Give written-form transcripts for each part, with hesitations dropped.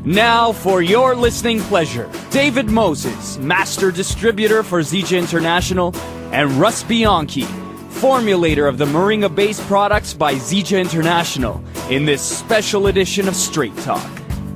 Now, for your listening pleasure, David Moses, Master Distributor for Zija International, and Russ Bianchi, formulator of the Moringa-based products by Zija International, in this special edition of Straight Talk.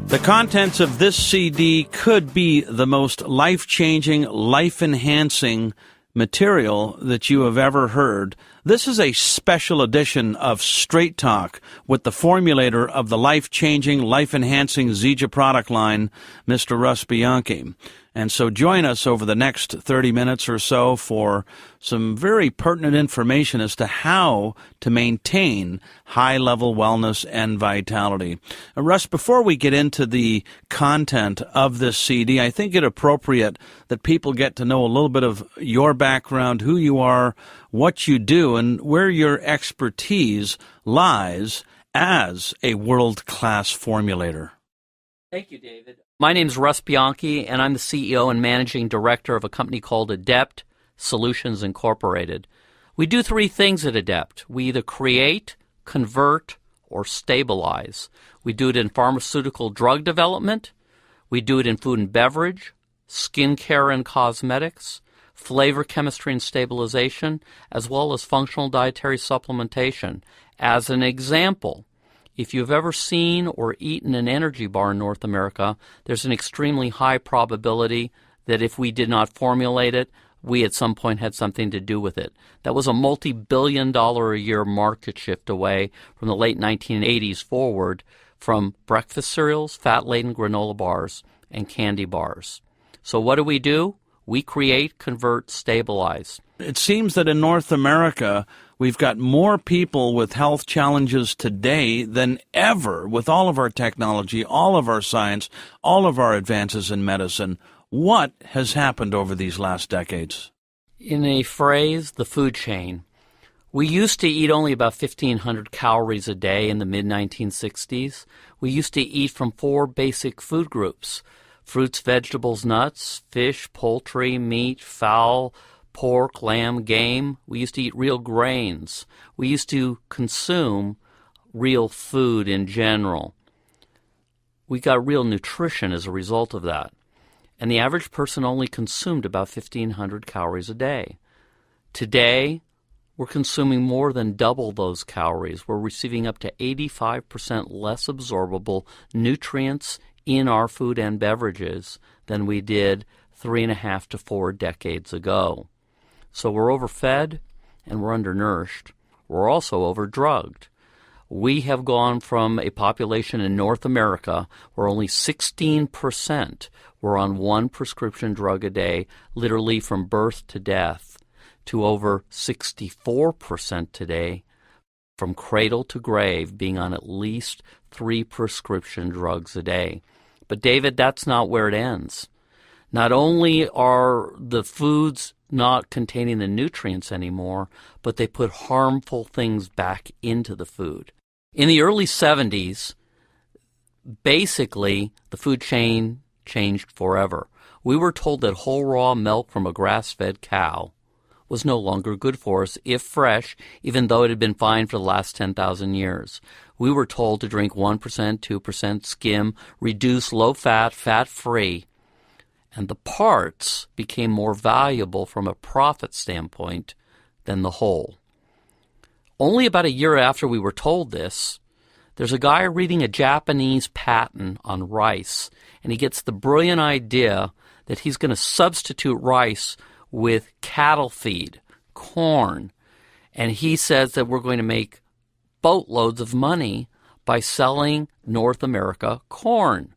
The contents of this CD could be the most life-changing, life-enhancing material that you have ever heard. This is a special edition of Straight Talk with the formulator of the life-changing, life-enhancing Zija product line, Mr. Russ Bianchi. And so join us over the next 30 minutes or so for some very pertinent information as to how to maintain high-level wellness and vitality. Russ, before we get into the content of this CD, I think it appropriate that people get to know a little bit of your background, who you are, what you do, and where your expertise lies as a world-class formulator. Thank you, David. My name's Russ Bianchi, and I'm the CEO and Managing Director of a company called Adept Solutions Incorporated. We do three things at Adept. We either create, convert, or stabilize. We do it in pharmaceutical drug development. We do it in food and beverage, skincare and cosmetics, flavor chemistry and stabilization, as well as functional dietary supplementation. As an example, if you've ever seen or eaten an energy bar in North America, there's an extremely high probability that if we did not formulate it, we at some point had something to do with it. That was a multi-billion-dollar-a-year market shift away from the late 1980s forward from breakfast cereals, fat-laden granola bars, and candy bars. So what do? We create, convert, stabilize. It seems that in North America, we've got more people with health challenges today than ever with all of our technology, all of our science, all of our advances in medicine. What has happened over these last decades? In a phrase, the food chain. We used to eat only about 1,500 calories a day in the mid-1960s. We used to eat from four basic food groups: fruits, vegetables, nuts, fish, poultry, meat, fowl, pork, lamb, game. We used to eat real grains. We used to consume real food in general. We got real nutrition as a result of that. And the average person only consumed about 1,500 calories a day. Today, we're consuming more than double those calories. We're receiving up to 85% less absorbable nutrients in our food and beverages than we did 3.5 to 4 decades ago. So we're overfed and we're undernourished. We're also overdrugged. We have gone from a population in North America where only 16% were on one prescription drug a day, literally from birth to death, to over 64% today, from cradle to grave, being on at least 3 prescription drugs a day. But David, that's not where it ends. Not only are the foods not containing the nutrients anymore, but they put harmful things back into the food. In the early 70s, basically, the food chain changed forever. We were told that whole raw milk from a grass-fed cow was no longer good for us if fresh, even though it had been fine for the last 10,000 years. We were told to drink 1%, 2% skim, reduce low-fat, fat-free, and the parts became more valuable from a profit standpoint than the whole. Only about a year after we were told this, there's a guy reading a Japanese patent on rice, and he gets the brilliant idea that he's going to substitute rice with cattle feed, corn, and he says that we're going to make boatloads of money by selling North America corn.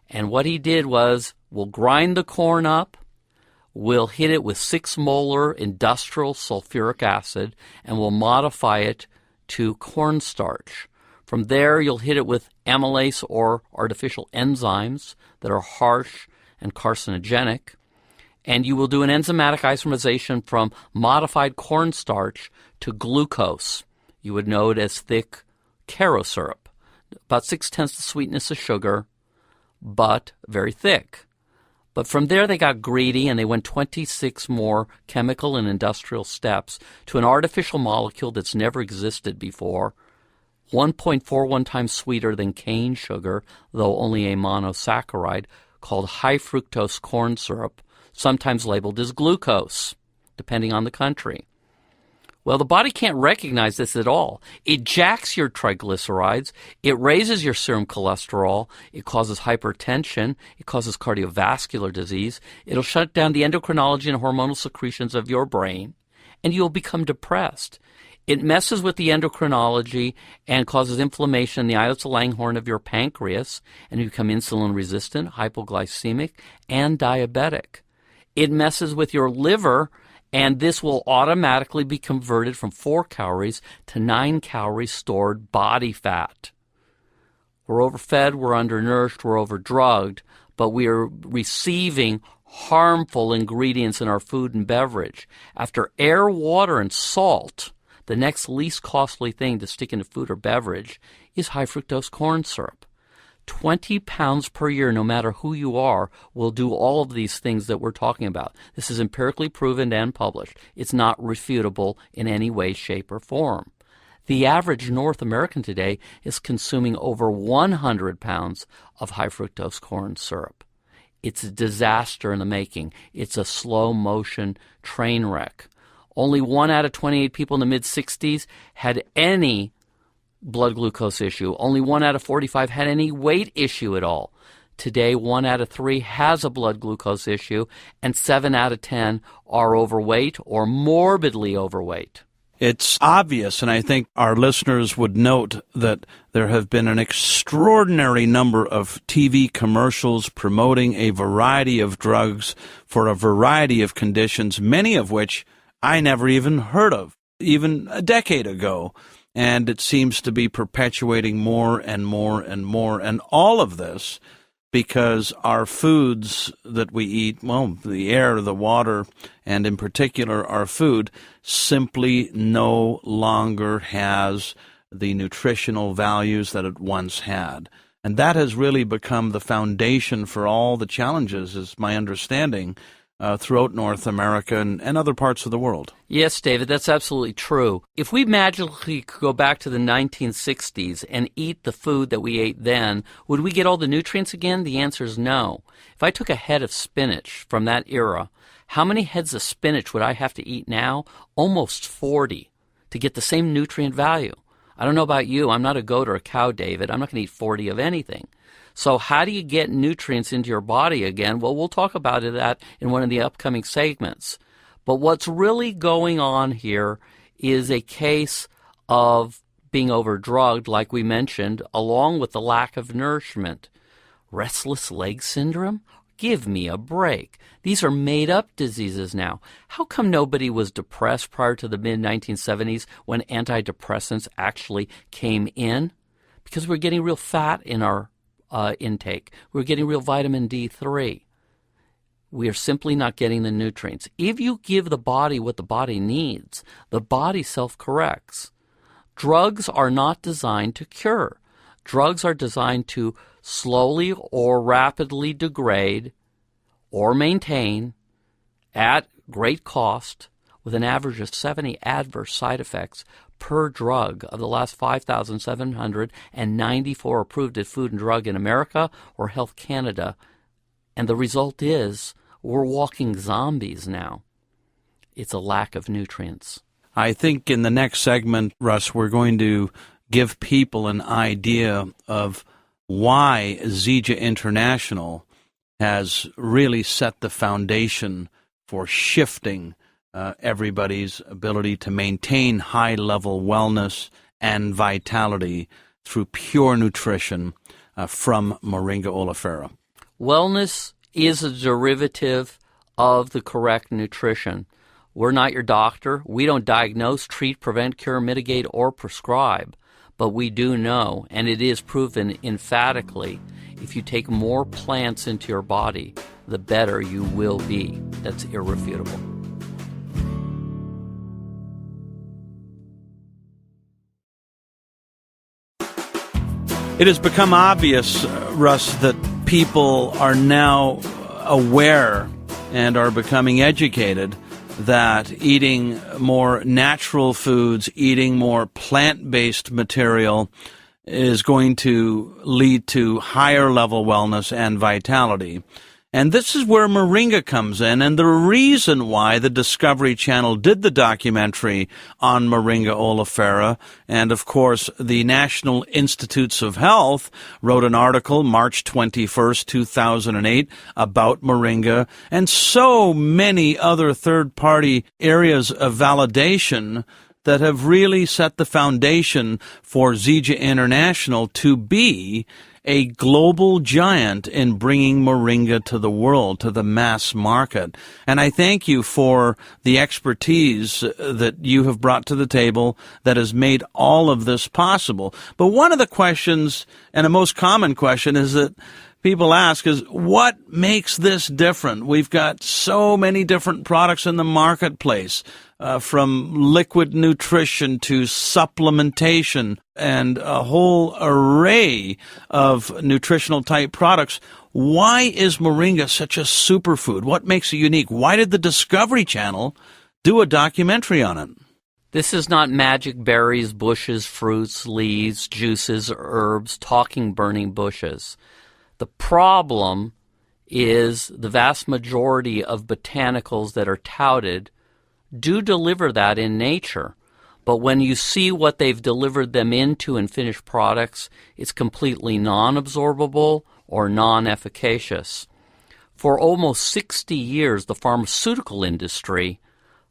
And what he did was, we'll grind the corn up, we'll hit it with 6 molar industrial sulfuric acid, and we'll modify it to cornstarch. From there, you'll hit it with amylase or artificial enzymes that are harsh and carcinogenic, and you will do an enzymatic isomerization from modified cornstarch to glucose. You would know it as thick Caro syrup, about 6/10 the sweetness of sugar, but very thick. But from there they got greedy and they went 26 more chemical and industrial steps to an artificial molecule that's never existed before, 1.41 times sweeter than cane sugar, though only a monosaccharide, called high fructose corn syrup, sometimes labeled as glucose, depending on the country. Well, the body can't recognize this at all. It jacks your triglycerides, it raises your serum cholesterol, it causes hypertension, it causes cardiovascular disease, it'll shut down the endocrinology and hormonal secretions of your brain, and you'll become depressed. It messes with the endocrinology and causes inflammation in the islets of Langhorne of your pancreas, and you become insulin resistant, hypoglycemic, and diabetic. It messes with your liver, and this will automatically be converted from 4 calories to 9 calories stored body fat. We're overfed, we're undernourished, we're overdrugged, but we are receiving harmful ingredients in our food and beverage. After air, water, and salt, the next least costly thing to stick into food or beverage is high fructose corn syrup. 20 pounds per year, no matter who you are, will do all of these things that we're talking about. This is empirically proven and published. It's not refutable in any way, shape, or form. The average North American today is consuming over 100 pounds of high fructose corn syrup. It's a disaster in the making. It's a slow motion train wreck. Only 1 out of 28 people in the mid-60s had any blood glucose issue. Only 1 out of 45 had any weight issue at all. Today, 1 out of 3 has a blood glucose issue, and 7 out of 10 are overweight or morbidly overweight. It's obvious, and I think our listeners would note that there have been an extraordinary number of TV commercials promoting a variety of drugs for a variety of conditions, many of which I never even heard of, even a decade ago. And it seems to be perpetuating more and more and more. And all of this because our foods that we eat, well, the air, the water, and in particular our food, simply no longer has the nutritional values that it once had. And that has really become the foundation for all the challenges, is my understanding, throughout North America and other parts of the world. Yes, David, that's absolutely true. If we magically could go back to the 1960s and eat the food that we ate then, would we get all the nutrients again? The answer is no. If I took a head of spinach from that era, how many heads of spinach would I have to eat now? Almost 40 to get the same nutrient value. I don't know about you. I'm not a goat or a cow, David. I'm not going to eat 40 of anything. So how do you get nutrients into your body again? Well, we'll talk about that in one of the upcoming segments. But what's really going on here is a case of being overdrugged, like we mentioned, along with the lack of nourishment. Restless leg syndrome? Give me a break. These are made-up diseases now. How come nobody was depressed prior to the mid-1970s when antidepressants actually came in? Because we're getting real fat in our intake. We're getting real vitamin D3. We are simply not getting the nutrients. If you give the body what the body needs, the body self-corrects. Drugs are not designed to cure. Drugs are designed to slowly or rapidly degrade or maintain at great cost with an average of 70 adverse side effects per drug of the last 5,794 approved at Food and Drug in America or Health Canada. And the result is we're walking zombies now. It's a lack of nutrients. I think in the next segment, Russ, we're going to give people an idea of why Zija International has really set the foundation for shifting everybody's ability to maintain high-level wellness and vitality through pure nutrition from Moringa oleifera. Wellness is a derivative of the correct nutrition. We're not your doctor. We don't diagnose, treat, prevent, cure, mitigate, or prescribe. But we do know, and it is proven emphatically, if you take more plants into your body, the better you will be. That's irrefutable. It has become obvious, Russ, that people are now aware and are becoming educated that eating more natural foods, eating more plant-based material is going to lead to higher level wellness and vitality. And this is where Moringa comes in, and the reason why the Discovery Channel did the documentary on Moringa oleifera, and of course the National Institutes of Health wrote an article March 21st, 2008 about Moringa, and so many other third-party areas of validation that have really set the foundation for Zija International to be a global giant in bringing Moringa to the world, to the mass market. And I thank you for the expertise that you have brought to the table that has made all of this possible. But one of the questions, and a most common question, is that people ask is, what makes this different? We've got so many different products in the marketplace, from liquid nutrition to supplementation and a whole array of nutritional type products. Why is Moringa such a superfood? What makes it unique? Why did the Discovery Channel do a documentary on it? This is not magic berries, bushes, fruits, leaves, juices, herbs, talking burning bushes. The problem is the vast majority of botanicals that are touted do deliver that in nature. But when you see what they've delivered them into in finished products, it's completely non-absorbable or non-efficacious. For almost 60 years, the pharmaceutical industry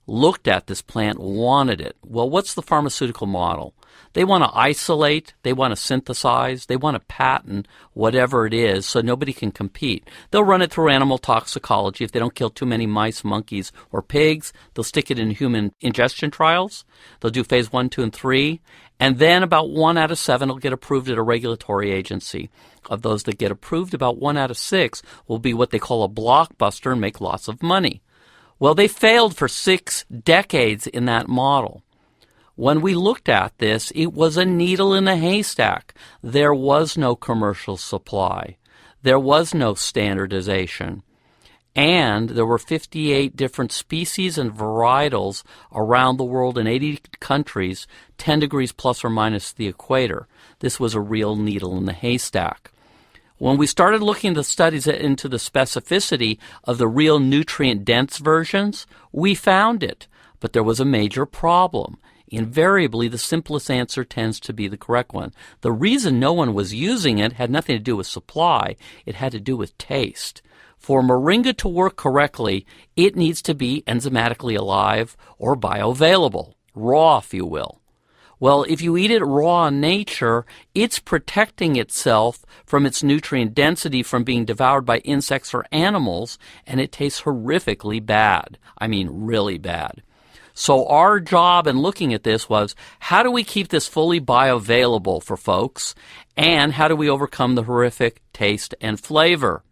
looked at this plant, wanted it. Well, what's the pharmaceutical model? They want to isolate, they want to synthesize, they want to patent whatever it is so nobody can compete. They'll run it through animal toxicology. If they don't kill too many mice, monkeys, or pigs, they'll stick it in human ingestion trials. They'll do phase 1, 2, and 3. And then about 1 out of 7 will get approved at a regulatory agency. Of those that get approved, about 1 out of 6 will be what they call a blockbuster and make lots of money. Well, they failed for 6 decades in that model. When we looked at this, it was a needle in a haystack. There was no commercial supply. There was no standardization. And there were 58 different species and varietals around the world in 80 countries, 10 degrees plus or minus the equator. This was a real needle in the haystack. When we started looking at the studies into the specificity of the real nutrient-dense versions, we found it. But there was a major problem. Invariably, the simplest answer tends to be the correct one. The reason no one was using it had nothing to do with supply. It had to do with taste. For Moringa to work correctly, it needs to be enzymatically alive or bioavailable, raw, if you will. Well, if you eat it raw in nature, it's protecting itself from its nutrient density from being devoured by insects or animals, and it tastes horrifically bad. I mean, really bad. So our job in looking at this was, how do we keep this fully bioavailable for folks, and how do we overcome the horrific taste and flavor?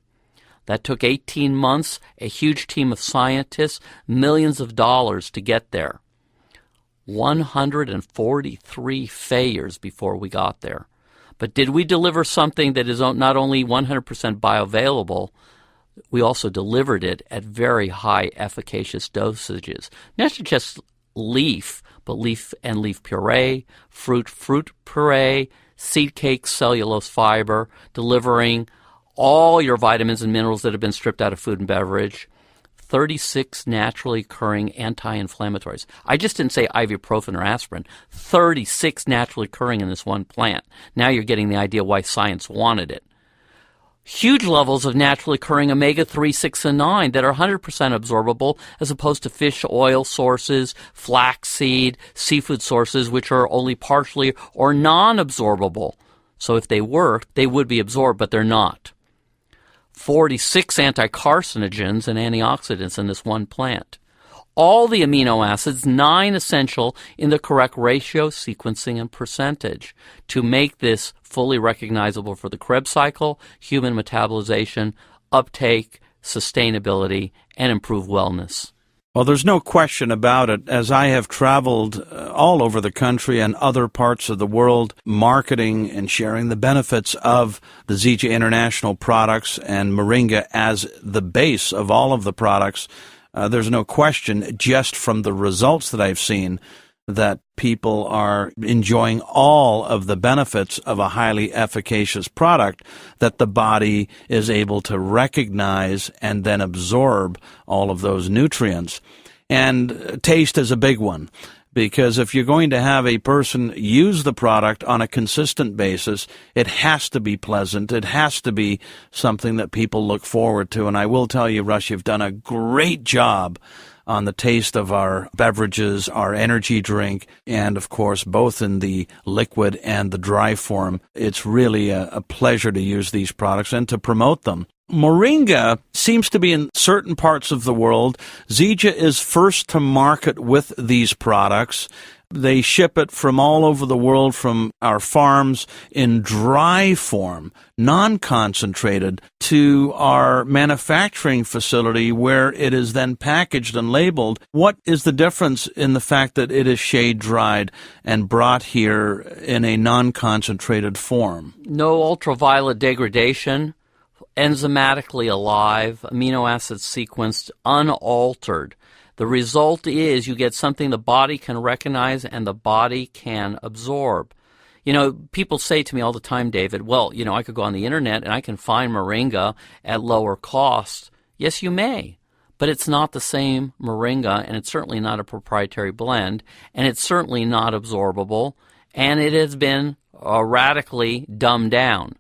That took 18 months, a huge team of scientists, millions of dollars to get there. 143 failures before we got there. But did we deliver something that is not only 100% bioavailable, we also delivered it at very high efficacious dosages. Not just leaf, but leaf and leaf puree, fruit puree, seed cake, cellulose fiber, delivering all your vitamins and minerals that have been stripped out of food and beverage, 36 naturally occurring anti-inflammatories. I just didn't say ibuprofen or aspirin. 36 naturally occurring in this one plant. Now you're getting the idea why science wanted it. Huge levels of naturally occurring omega-3, 6, and 9 that are 100% absorbable as opposed to fish oil sources, flaxseed, seafood sources, which are only partially or non-absorbable. So if they worked, they would be absorbed, but they're not. 46 anti-carcinogens and antioxidants in this one plant. All the amino acids, 9 essential in the correct ratio, sequencing, and percentage to make this fully recognizable for the Krebs cycle, human metabolization, uptake, sustainability, and improved wellness. Well, there's no question about it. As I have traveled all over the country and other parts of the world, marketing and sharing the benefits of the Zija International products and Moringa as the base of all of the products, there's no question, just from the results that I've seen, that people are enjoying all of the benefits of a highly efficacious product that the body is able to recognize and then absorb all of those nutrients. And taste is a big one, because if you're going to have a person use the product on a consistent basis, it has to be pleasant. It has to be something that people look forward to. And I will tell you, Russ, you've done a great job on the taste of our beverages, our energy drink, and of course, both in the liquid and the dry form. It's really a pleasure to use these products and to promote them. Moringa seems to be in certain parts of the world. Zija is first to market with these products. They ship it from all over the world from our farms in dry form, non-concentrated, to our manufacturing facility where it is then packaged and labeled. What is the difference in the fact that it is shade-dried and brought here in a non-concentrated form? No ultraviolet degradation, enzymatically alive, amino acids sequenced, unaltered. The result is you get something the body can recognize and the body can absorb. You know, people say to me all the time, David, well, you know, I could go on the internet and I can find Moringa at lower cost. Yes, you may, but it's not the same Moringa, and it's certainly not a proprietary blend, and it's certainly not absorbable, and it has been radically dumbed down.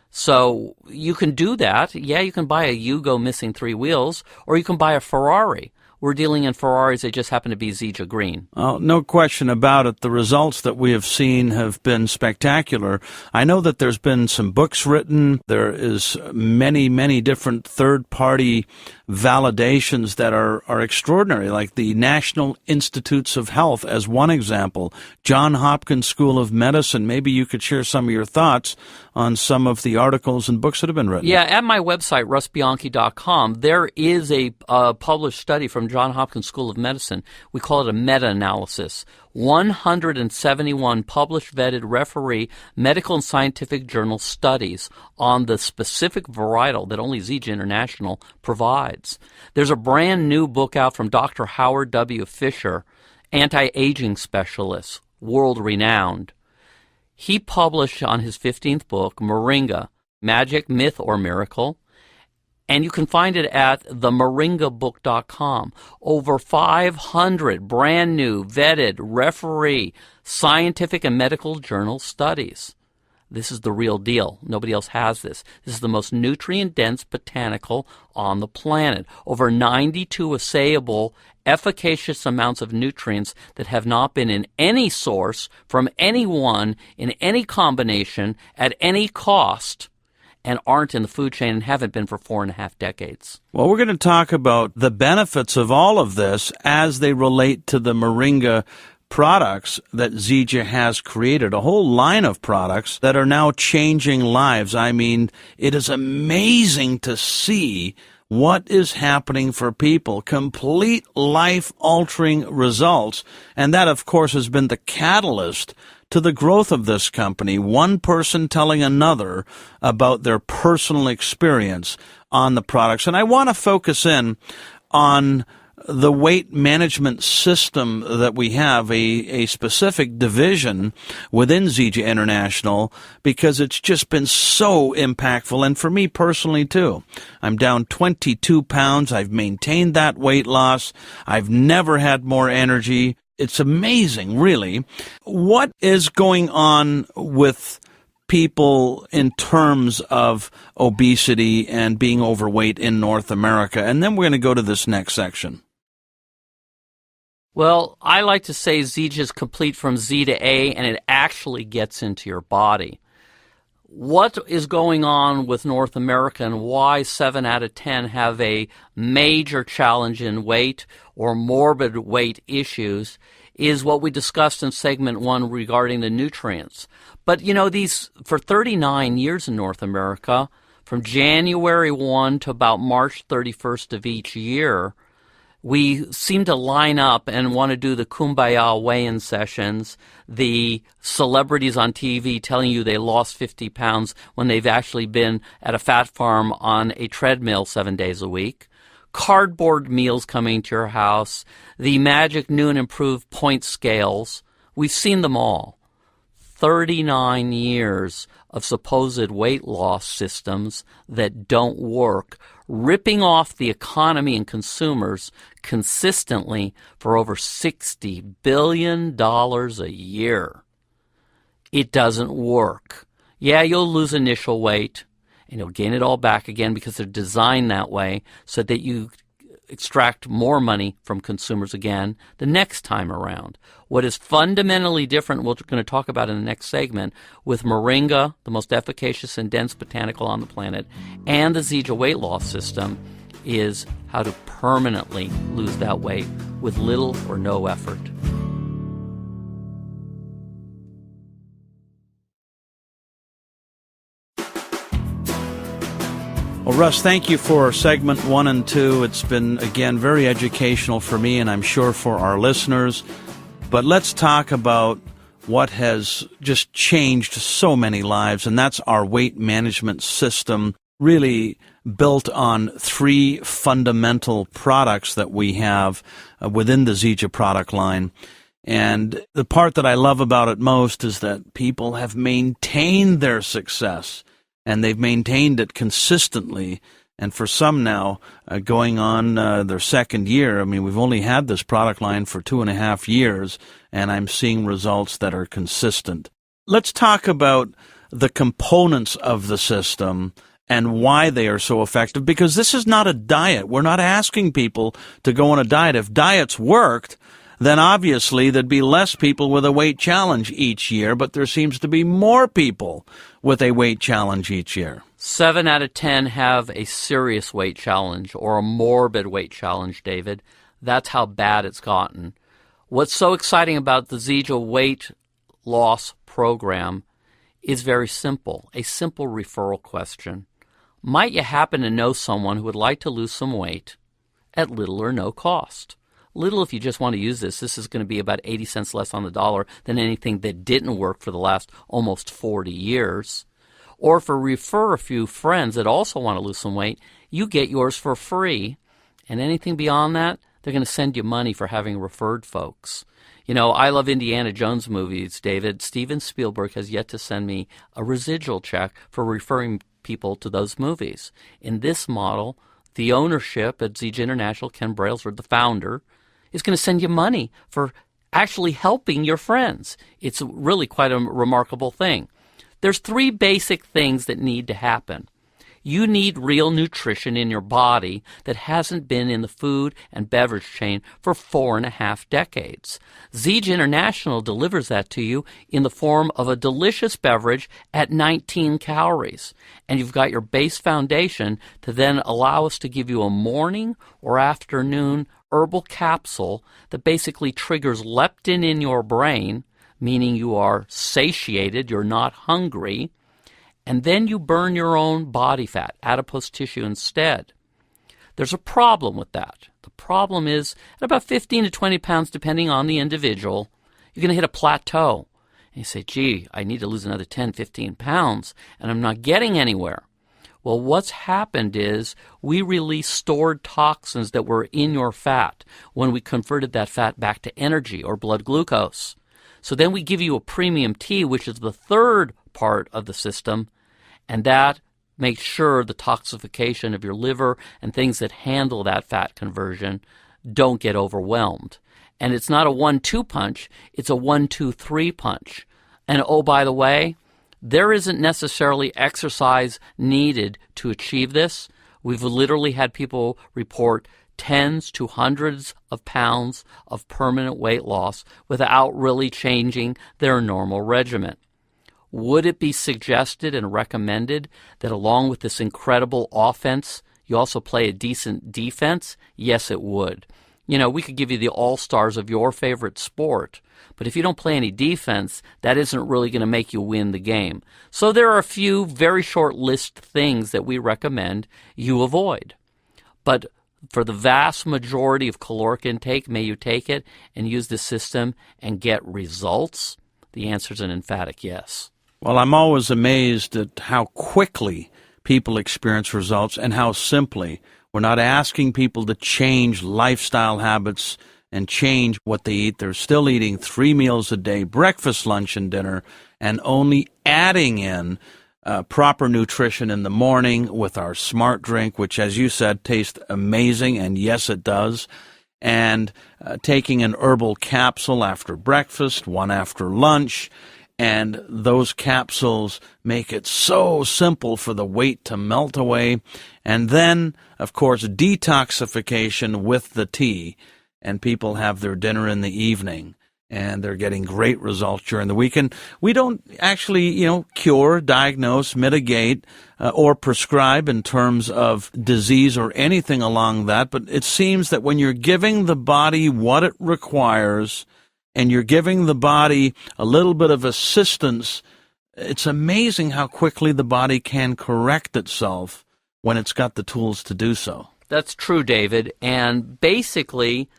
So you can do that. Yeah, you can buy a Yugo missing 3 wheels, or you can buy a Ferrari. We're dealing in Ferraris that just happen to be Zija Green. Oh, no question about it. The results that we have seen have been spectacular. I know that there's been some books written. There is many, many different third-party validations that are extraordinary, like the National Institutes of Health as one example, Johns Hopkins School of Medicine. Maybe you could share some of your thoughts on some of the articles and books that have been written. Yeah, at my website, russbianchi.com, there is a published study from Johns Hopkins School of Medicine. We call it a meta-analysis. 171 published, vetted, referee, medical and scientific journal studies on the specific varietal that only Zija International provides. There's a brand new book out from Dr. Howard W. Fisher, anti-aging specialist, world-renowned. He published on his 15th book, Moringa, Magic, Myth, or Miracle, and you can find it at themoringabook.com. Over 500 brand new, vetted, referee, scientific and medical journal studies. This is the real deal. Nobody else has this. This is the most nutrient-dense botanical on the planet. Over 92 assayable, efficacious amounts of nutrients that have not been in any source from anyone in any combination at any cost, and aren't in the food chain and haven't been for 4.5 decades. Well, we're going to talk about the benefits of all of this as they relate to the Moringa products that Zija has created, a whole line of products that are now changing lives. I mean, it is amazing to see what is happening for people, complete life-altering results, and that, of course, has been the catalyst to the growth of this company, one person telling another about their personal experience on the products. And I want to focus in on the weight management system that we have, a specific division within Zija International, because it's just been so impactful, and for me personally too. I'm down 22 pounds. I've maintained that weight loss. I've never had more energy. It's amazing, really. What is going on with people in terms of obesity and being overweight in North America? And then we're going to go to this next section. Well, I like to say Zija is complete from Z to A, and it actually gets into your body. What is going on with North America and why 7 out of 10 have a major challenge in weight or morbid weight issues is what we discussed in segment 1 regarding the nutrients. But, you know, these for 39 years in North America, from January 1 to about March 31st of each year, we seem to line up and want to do the kumbaya weigh-in sessions, the celebrities on TV telling you they lost 50 pounds when they've actually been at a fat farm on a treadmill 7 days a week, cardboard meals coming to your house, the magic new and improved point scales. We've seen them all. 39 years of supposed weight loss systems that don't work, ripping off the economy and consumers consistently for over $60 billion a year. It doesn't work. Yeah, you'll lose initial weight, and you'll gain it all back again because they're designed that way so that you extract more money from consumers again the next time around. What is fundamentally different, we're going to talk about in the next segment, with Moringa, the most efficacious and dense botanical on the planet, and the Zija weight loss system, is how to permanently lose that weight with little or no effort. Well, Russ, thank you for segment 1 and 2. It's been, again, very educational for me and I'm sure for our listeners. But let's talk about what has just changed so many lives, and that's our weight management system, really built on 3 fundamental products that we have within the Zija product line. And the part that I love about it most is that people have maintained their success. And they've maintained it consistently. And for some now, going on their second year, I mean, we've only had this product line for 2.5 years, and I'm seeing results that are consistent. Let's talk about the components of the system and why they are so effective, because this is not a diet. We're not asking people to go on a diet. If diets worked, then obviously there'd be less people with a weight challenge each year, but there seems to be more people with a weight challenge each year. 7 out of 10 have a serious weight challenge or a morbid weight challenge, David. That's how bad it's gotten. What's so exciting about the Zija weight loss program is very simple, a simple referral question. Might you happen to know someone who would like to lose some weight at little or no cost? Little if you just want to use this. This is going to be about 80 cents less on the dollar than anything that didn't work for the last almost 40 years. Or if you refer a few friends that also want to lose some weight, you get yours for free. And anything beyond that, they're going to send you money for having referred folks. You know, I love Indiana Jones movies, David. Steven Spielberg has yet to send me a residual check for referring people to those movies. In this model, the ownership at Zija International, Ken Brailsford, the founder, is going to send you money for actually helping your friends. It's really quite a remarkable thing. There's 3 basic things that need to happen. You need real nutrition in your body that hasn't been in the food and beverage chain for 4.5 decades. Zija International delivers that to you in the form of a delicious beverage at 19 calories. And you've got your base foundation to then allow us to give you a morning or afternoon herbal capsule that basically triggers leptin in your brain, meaning you are satiated, you're not hungry, and then you burn your own body fat, adipose tissue instead. There's a problem with that. The problem is at about 15 to 20 pounds, depending on the individual, you're going to hit a plateau. And you say, gee, I need to lose another 10, 15 pounds, and I'm not getting anywhere. Well, what's happened is we release stored toxins that were in your fat when we converted that fat back to energy or blood glucose. So then we give you a premium tea, which is the third part of the system, and that makes sure the toxification of your liver and things that handle that fat conversion don't get overwhelmed. And it's not a 1-2 punch, it's a 1-2-3 punch. And oh, by the way, there isn't necessarily exercise needed to achieve this. We've literally had people report tens to hundreds of pounds of permanent weight loss without really changing their normal regimen. Would it be suggested and recommended that along with this incredible offense, you also play a decent defense? Yes, it would. You know, we could give you the all-stars of your favorite sport, but if you don't play any defense, that isn't really going to make you win the game. So there are a few very short list things that we recommend you avoid. But for the vast majority of caloric intake, may you take it and use the system and get results? The answer is an emphatic yes. Well, I'm always amazed at how quickly people experience results and how simply. We're not asking people to change lifestyle habits and change what they eat. They're still eating 3 meals a day, breakfast, lunch, and dinner, and only adding in proper nutrition in the morning with our smart drink, which, as you said, tastes amazing, and yes, it does, and taking an herbal capsule after breakfast, one after lunch, and those capsules make it so simple for the weight to melt away. And then, of course, detoxification with the tea, and people have their dinner in the evening, and they're getting great results during the week. And we don't actually, cure, diagnose, mitigate, or prescribe in terms of disease or anything along that, but it seems that when you're giving the body what it requires, and you're giving the body a little bit of assistance, it's amazing how quickly the body can correct itself when it's got the tools to do so. That's true, David. And basically,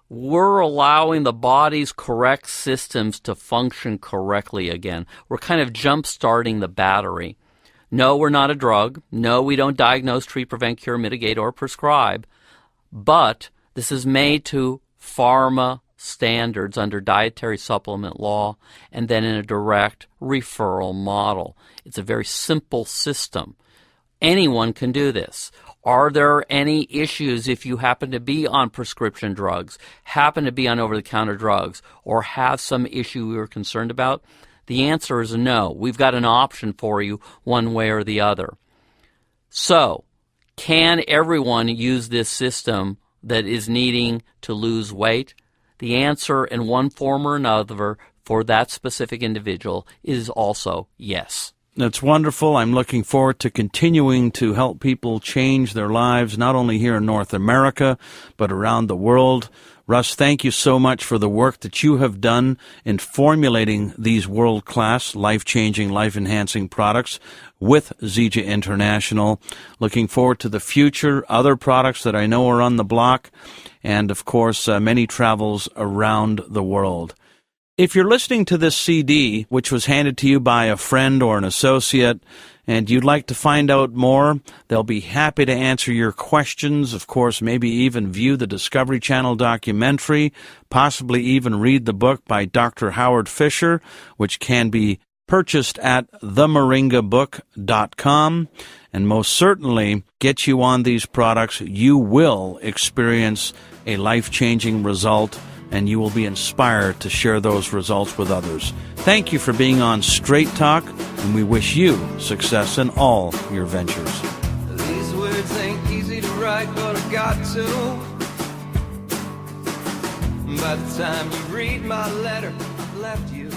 we're allowing the body's correct systems to function correctly again. We're kind of jump-starting the battery. No, we're not a drug. No, we don't diagnose, treat, prevent, cure, mitigate, or prescribe. But this is made to pharma standards under dietary supplement law, and then in a direct referral model. It's a very simple system. Anyone can do this. Are there any issues if you happen to be on prescription drugs, happen to be on over-the-counter drugs, or have some issue you're concerned about? The answer is no. We've got an option for you one way or the other. So, can everyone use this system that is needing to lose weight? The answer in one form or another for that specific individual is also yes. That's wonderful. I'm looking forward to continuing to help people change their lives, not only here in North America, but around the world. Russ, thank you so much for the work that you have done in formulating these world-class, life-changing, life-enhancing products with Zija International. Looking forward to the future, other products that I know are on the block, and, of course, many travels around the world. If you're listening to this CD, which was handed to you by a friend or an associate, and you'd like to find out more, they'll be happy to answer your questions. Of course, maybe even view the Discovery Channel documentary, possibly even read the book by Dr. Howard Fisher, which can be purchased at themoringabook.com. And most certainly get you on these products. You will experience a life-changing result, and you will be inspired to share those results with others. Thank you for being on Straight Talk, and we wish you success in all your ventures. These words ain't easy to write, but I've got to. By the time you read my letter, I've left you.